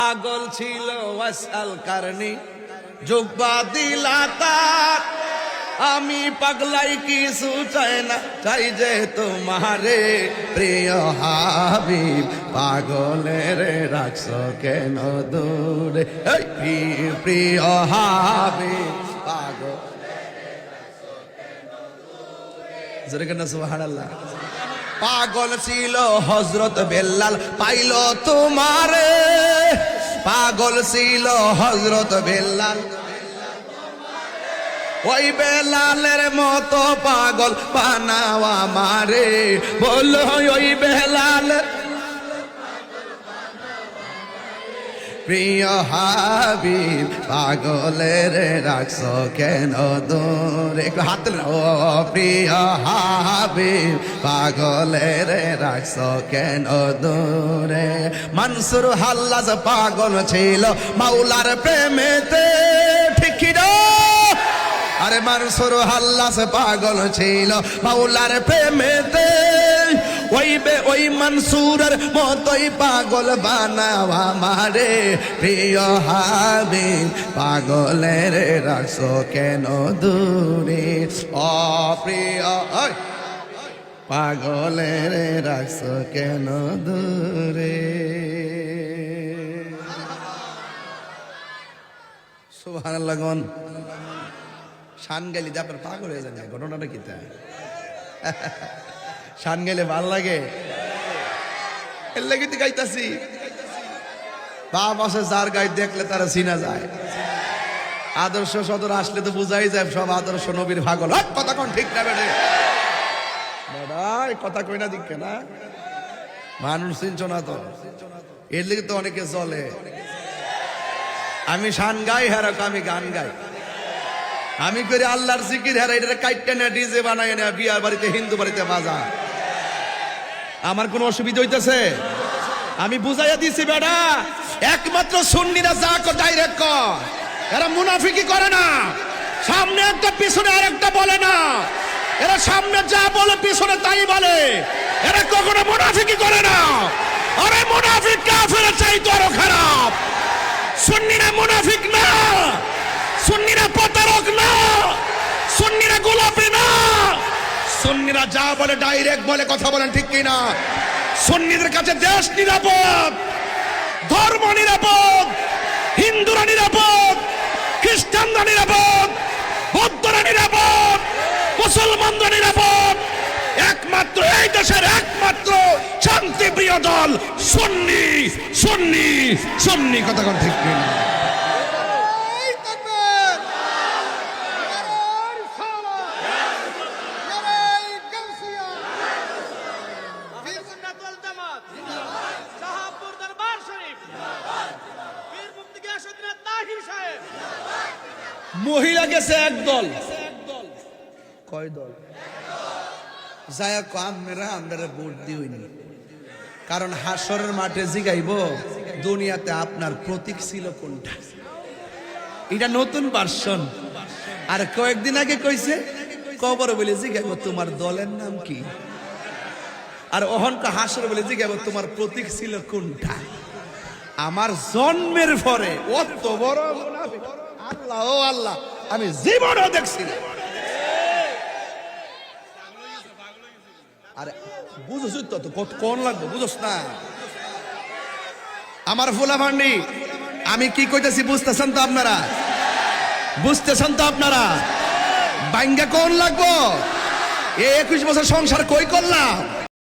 পাগল ছিল ওয়াসাল কারনি জুব্বা দিলা তার আমি পাগলাই কিছু চাই না চাই যে তোমারে প্রিয় হাবিব পাগলের রাখছো কেন দূরে প্রিয় হাবিব পাগল জোরে কেন সুবহানাল্লাহ। পাগল ছিল হযরত বেলাল পাইল তোমারে পাগল ছিল হযরত বেলাল ওই বেলালের মতো পাগল বানাও আমারে বলো ওই বেলাল প্রিয় হাবিব পাগলের রাখছো কেন দূরে একটু হাত ও প্রিয় হাবিব পাগলের রাখছো কেন দূরে। মনসুর হাল্লাজ পাগল ছিল মাওলার প্রেমেতে ঠিক না আরে মনসুর হাল্লাজ পাগল ছিল মাওলার প্রেমেতে ওই মনসুরের মতোই পাগল বানাও আমারে প্রিয় হাবিব পাগলের রাখছো কেন দূরে ও প্রিয় পাগলের রাখছো কেন দূরে। সুবহানাল্লাহ গন শান গেলি আপনার পাগল হয়ে যান ঘটনাটা কি তা শান গেলে ভাল লাগে এর লাগে তো গাইতাছি বাপ আছে যার গাই দেখলে তারা চিনা যায় আদর্শ সদর আসলে তো বুঝাই যায় সব আদর্শ নবীর পাগল কথা কোন ঠিক না বেড়ে কথা কই না দিক না মানুষ চিনছ না তো এর লেগে তো অনেকে চলে আমি শান গাই হেরক আমি গান গাই আমি করে আল্লাহর জিকির হেরা এটা কাইটটা না ডিজে বানায় না বিয়ার বাড়িতে হিন্দু বাড়িতে বাজা আমার কোনো অসুবিধা হইতেছে আমি বুঝাইয়া দিছি বেটা একমাত্র সুন্নিরা যা কো ডাইরেক্ট কর এরা মুনাফিকি করে না সামনে একটা পিছনে আরেকটা বলে না এরা সামনে যা বলে পিছনে তাই বলে এরা কখনো মুনাফিকি করে না আরে মুনাফিক কাফেরের চাইতে আরো খারাপ সুন্নিরা মুনাফিক না সুন্নিরা প্রতারক না সুন্নিরা গোলাপি না সুন্নিরা যা বলে ডাইরেক্ট বলে কথা বলেন ঠিক কিনা সুন্নিদের কাছে দেশ নিরাপদ ধর্ম নিরাপদ হিন্দুরা নিরাপদ খ্রিস্টানরা নিরাপদ বৌদ্ধরা নিরাপদ মুসলমানরা নিরাপদ একমাত্র এই দেশের একমাত্র শান্তিপ্রিয় দল সুন্নি সুন্নি সুন্নি কথা বলেন ঠিক কিনা মহিলা গেছে একদল কয় দল যায় আমরা আমরা ভোট দিইনি কারণ হাসরের মাঠে জিগাইব দুনিয়াতে আপনার প্রতীক ছিল কোনটা এটা নতুন ভার্সন আর কয়েকদিন আগে কইছে কবর বলে জিগাইব তোমার দলের নাম কি আর অহনকা হাসর বলে জিগাইব তোমার প্রতীক ছিল কোনটা আমার জন্মের পরে অত বড় মুনাফিক আল্লাহ ও আল্লাহ আমি জীবনও দেখছি না আরে বুঝছ তো কোন লাগবে বুঝছ না আমার ফুলা ভান্ডি আমি কি কইতেছি বুঝতেছেন তো আপনারা বুঝতেছেন তো আপনারা বাঙ্গা কোন লাগবো 21 বছর সংসার কই করলাম